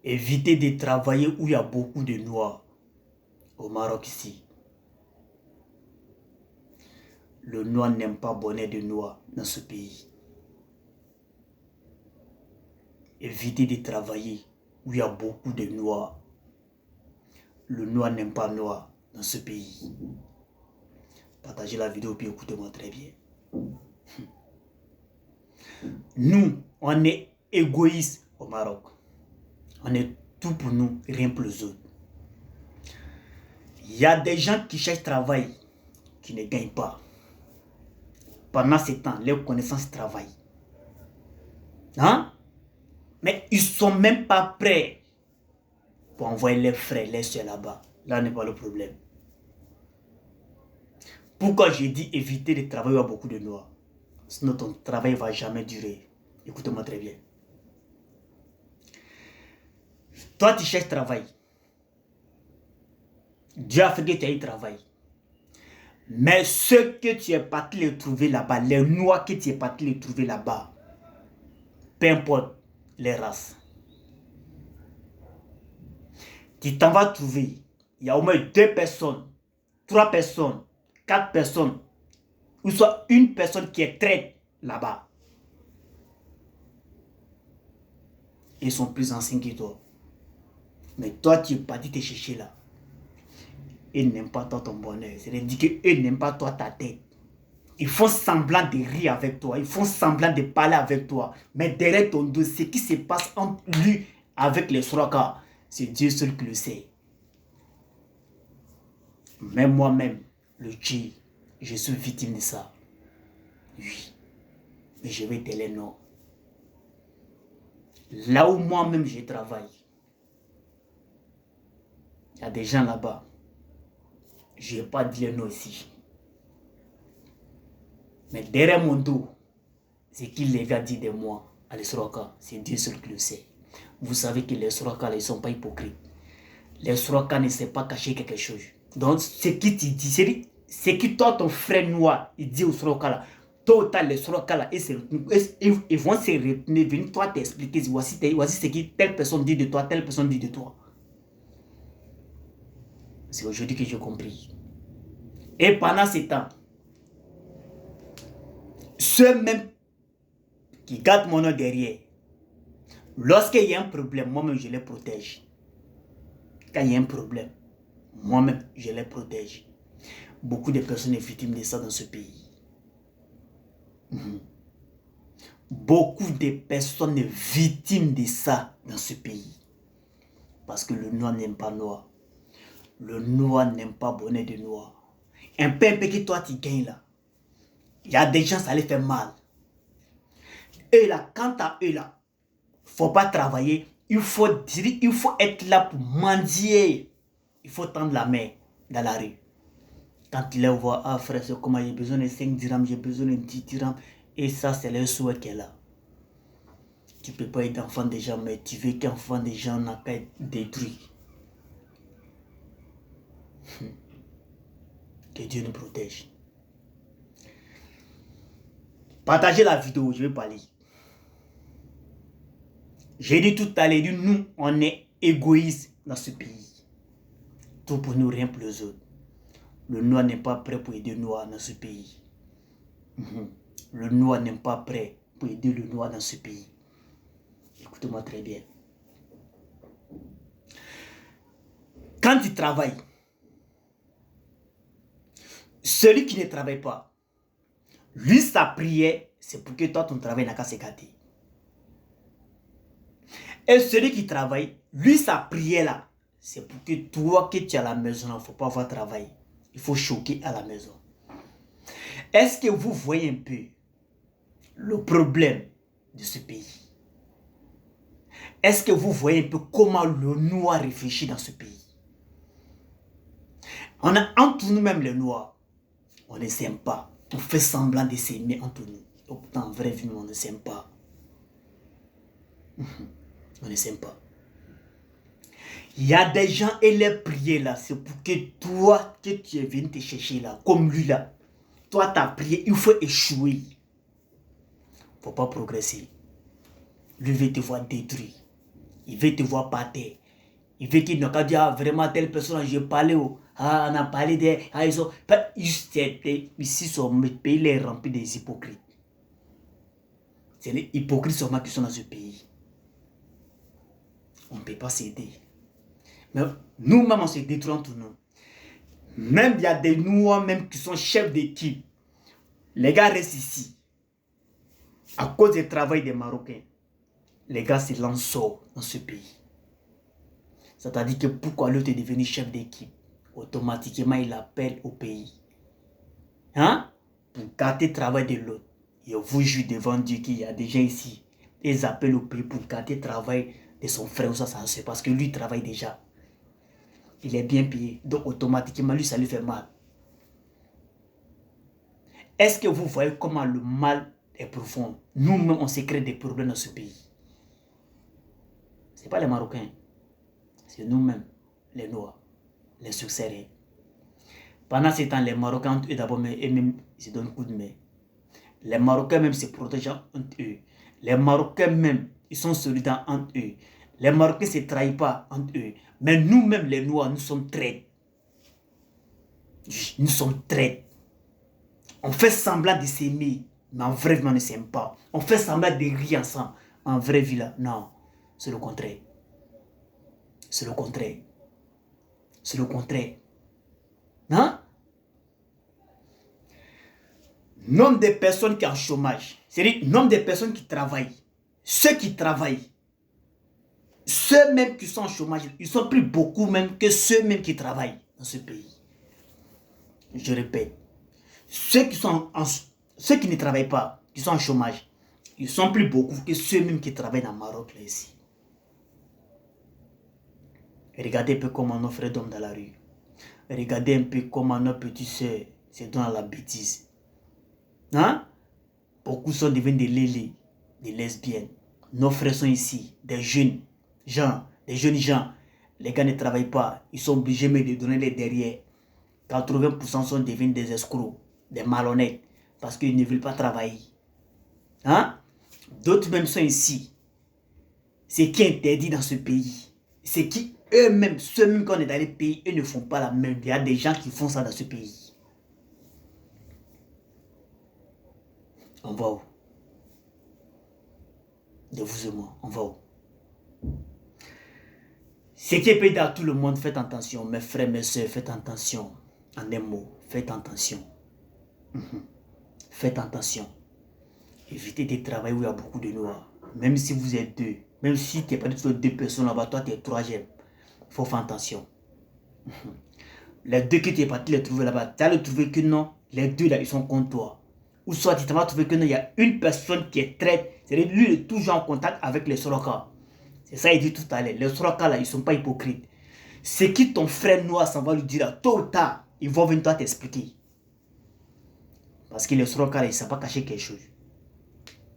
Évitez de travailler où il y a beaucoup de noirs. Au Maroc ici. Le noir n'aime pas bonnet de noir dans ce pays. Évitez de travailler où il y a beaucoup de noirs. Le noir n'aime pas noir dans ce pays. Partagez la vidéo puis écoutez-moi très bien. Nous, on est égoïstes au Maroc. On est tout pour nous, rien pour les autres. Il y a des gens qui cherchent travail, qui ne gagnent pas. Pendant ce temps, leurs connaissances travaillent. Hein? Mais ils ne sont même pas prêts pour envoyer leurs frères, leurs soeurs là-bas. Là n'est pas le problème. Pourquoi j'ai dit éviter de travailler à beaucoup de noirs? Sinon ton travail ne va jamais durer. Écoutez-moi très bien. Toi, tu cherches travail. Dieu a fait que tu aies travail. Mais ceux que tu es parti les trouver là-bas, les noirs que tu es parti les trouver là-bas, peu importe les races, tu t'en vas trouver. Il y a au moins 2 personnes, 3 personnes, 4 personnes, ou soit une personne qui est traite là-bas. Ils sont plus anciens que toi. Mais toi, tu es parti te chercher là. Ils n'aiment pas toi ton bonheur. C'est-à-dire qu'ils n'aiment pas toi ta tête. Ils font semblant de rire avec toi. Ils font semblant de parler avec toi. Mais derrière ton dos, ce qui se passe entre lui avec les Soraka, c'est Dieu seul qui le sait. Même moi-même, le Dieu, je suis victime de ça. Oui. Mais je vais te les non. Là où moi-même je travaille, il y a des gens là-bas. Je ne vais pas dire non ici. Mais derrière mon dos, ce qu'il les gars dit de moi, à les Soraka, c'est Dieu seul qui le sait. Vous savez que les Soraka, ils ne sont pas hypocrites. Les Soraka ne savent pas cacher quelque chose. Donc, ce qui te dit, c'est que toi, ton frère noir, il dit aux Soraka là, tôt ou tard, les Soraka là, ils vont se retenir, venir toi t'expliquer, voici ce que telle personne dit de toi, telle personne dit de toi. C'est aujourd'hui que j'ai compris. Et pendant ce temps, ceux-mêmes qui gardent mon nom derrière, lorsqu'il y a un problème, moi-même je les protège. Quand il y a un problème, moi-même je les protège. Beaucoup de personnes sont victimes de ça dans ce pays. Beaucoup de personnes sont victimes de ça dans ce pays. Parce que le noir n'aime pas noir. Le noir n'aime pas bonnet de noir. Un peu que toi tu gagnes là. Il y a des gens ça les fait mal. Et là, quant à eux là, faut pas travailler. Il faut être là pour mendier. Il faut tendre la main dans la rue. Quand il les voit, ah frère, c'est comment j'ai besoin de 5 dirhams, j'ai besoin de 10 dirhams. Et ça, c'est le souhait qu'elle a. Tu ne peux pas être enfant des gens, mais tu veux qu'enfant des gens n'a qu'à être détruit. Que Dieu nous protège. Partagez la vidéo, je vais parler. J'ai dit tout à l'heure, nous, on est égoïstes dans ce pays. Tout pour nous, rien pour les autres. Le noir n'est pas prêt pour aider le noir dans ce pays. Le noir n'est pas prêt pour aider le noir dans ce pays. Écoutez-moi très bien. Quand tu travailles, celui qui ne travaille pas, lui, sa prière, c'est pour que toi, ton travail n'a qu'à s'écarter. Et celui qui travaille, lui, sa prière là, c'est pour que toi, que tu es à la maison, il ne faut pas avoir travail. Il faut choquer à la maison. Est-ce que vous voyez un peu le problème de ce pays? Est-ce que vous voyez un peu comment le noir réfléchit dans ce pays? On a entre nous-mêmes les noirs. On ne s'aime pas. On fait semblant de s'aimer entre nous. Et pourtant, en vrai vie, on ne s'aime pas. On ne s'aime pas. Il y a des gens et les prières là, c'est pour que toi, que tu es venu te chercher là, comme lui là, toi ta prière, il faut échouer. Il ne faut pas progresser. Lui veut te voir détruit. Il veut te voir par terre. Il veut qu'il n'a qu'à dire, ah, vraiment, telle personne, j'ai parlé, oh, ah, on a parlé d'elle, ah, ils sont... Ici, son pays est rempli des hypocrites. C'est les hypocrites seulement qui sont dans ce pays. On ne peut pas s'aider. Mais nous-mêmes, on se détruit entre nous. Même, il y a des Noirs même qui sont chefs d'équipe. Les gars restent ici. À cause du travail des Marocains. Les gars se lancent dans ce pays. C'est-à-dire que pourquoi l'autre est devenu chef d'équipe, automatiquement il appelle au pays. Hein? Pour gâter le travail de l'autre. Et vous jure devant Dieu qu'il y a des gens ici. Ils appellent au pays pour gâter le travail de son frère. Ça c'est parce que lui travaille déjà. Il est bien payé. Donc automatiquement lui ça lui fait mal. Est-ce que vous voyez comment le mal est profond? Nous-mêmes on se crée des problèmes dans ce pays. Ce n'est pas les Marocains. C'est nous-mêmes, les Noirs, les succès. Pendant ce temps, les Marocains, eux d'abord, eux-mêmes, ils se donnent un coup de main. Les Marocains même se protègent entre eux. Les Marocains même, ils sont solidaires entre eux. Les Marocains ne se trahissent pas entre eux. Mais nous-mêmes, les Noirs, nous sommes traîtres. Nous sommes traîtres. On fait semblant de s'aimer, mais en vrai, on ne s'aime pas. On fait semblant de rire ensemble. En vrai, vie là, non, c'est le contraire. C'est le contraire. C'est le contraire. Hein? Nombre de personnes qui sont en chômage. C'est-à-dire, nombre de personnes qui travaillent. Ceux qui travaillent. Ceux même qui sont en chômage, ils sont plus beaucoup même que ceux même qui travaillent dans ce pays. Je répète. Ceux qui ne travaillent pas, qui sont en chômage, ils sont plus beaucoup que ceux même qui travaillent dans le Maroc là ici. Regardez un peu comment nos frères dorment dans la rue. Regardez un peu comment nos petits soeurs se donnent à la bêtise. Hein? Beaucoup sont devenus des lélés, des lesbiennes. Nos frères sont ici, des jeunes gens. Les gars ne travaillent pas. Ils sont obligés de donner les derrière. 80% sont devenus des escrocs, des malhonnêtes, parce qu'ils ne veulent pas travailler. Hein? D'autres même sont ici. C'est qui est interdit dans ce pays. C'est qui eux-mêmes, ceux-mêmes qu'on est dans les pays, ils ne font pas la même. Il y a des gens qui font ça dans ce pays. On va où? De vous et moi, on va où? Ce qui est payé dans tout le monde, faites attention. Mes frères, mes soeurs, faites attention. En un mot, faites attention. Faites attention. Évitez de travailler où il y a beaucoup de noirs. Même si vous êtes deux. Même si tu n'es pas du tout deux personnes là-bas, toi tu es troisième. Il faut faire attention. Les deux que tu es parti les trouver là-bas, tu as le trouvé que non. Les deux là, ils sont contre toi. Ou soit tu t'as trouvé que non, il y a une personne qui est traite. C'est-à-dire lui, il est toujours en contact avec les Soroka. C'est ça il dit tout à l'heure. Les Soroka là, ils ne sont pas hypocrites. Ce qui ton frère noir s'en va lui dire là, tôt ou tard, ils vont venir toi t'expliquer. Parce que les Soroka là, ils ne savent pas cacher quelque chose.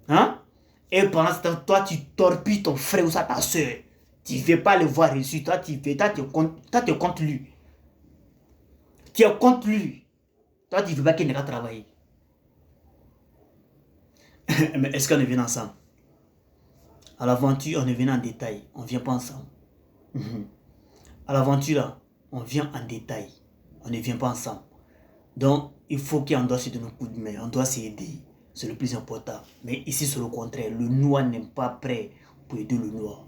Hein? Et pendant ce temps, toi, tu torpilles ton frère ou ça, ta soeur. Tu ne veux pas le voir reçu. Toi, tu es contre lui. Tu es contre lui. Toi, tu ne veux pas qu'il n'ait qu'à travailler. Mais est-ce qu'on est venu ensemble? À l'aventure, on est venu en détail. On ne vient pas ensemble. À l'aventure, là, on vient en détail. On ne vient pas ensemble. Donc, il faut qu'on doit se donner un coup de main. On doit s'aider. C'est le plus important. Mais ici, c'est le contraire. Le noir n'est pas prêt pour aider le noir.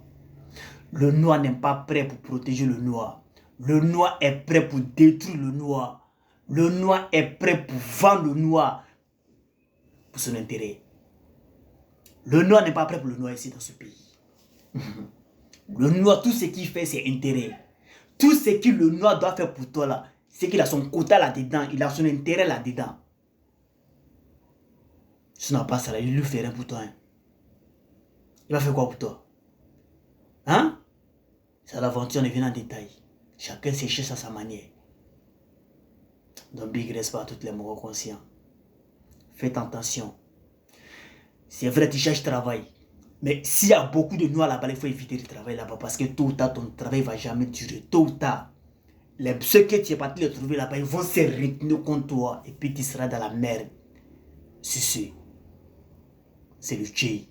Le noir n'est pas prêt pour protéger le noir. Le noir est prêt pour détruire le noir. Le noir est prêt pour vendre le noir pour son intérêt. Le noir n'est pas prêt pour le noir ici dans ce pays. Le noir, tout ce qu'il fait, c'est intérêt. Tout ce que le noir doit faire pour toi là, c'est qu'il a son quota là-dedans. Il a son intérêt là-dedans. Si tu n'as pas ça là, il lui fait rien pour toi. Hein. Il va faire quoi pour toi? Hein? C'est l'aventure, on est venu en détail. Chacun se cherche à sa manière. Donc, big respect à tous les morts conscients. Faites attention. C'est vrai, tu cherches travail. Mais s'il y a beaucoup de noirs là-bas, il faut éviter de travailler là-bas. Parce que tôt ou tard, ton travail ne va jamais durer. Tôt ou tard, ceux que tu es parti les trouver là-bas, ils vont se retenir contre toi. Et puis tu seras dans la merde. C'est le Tché.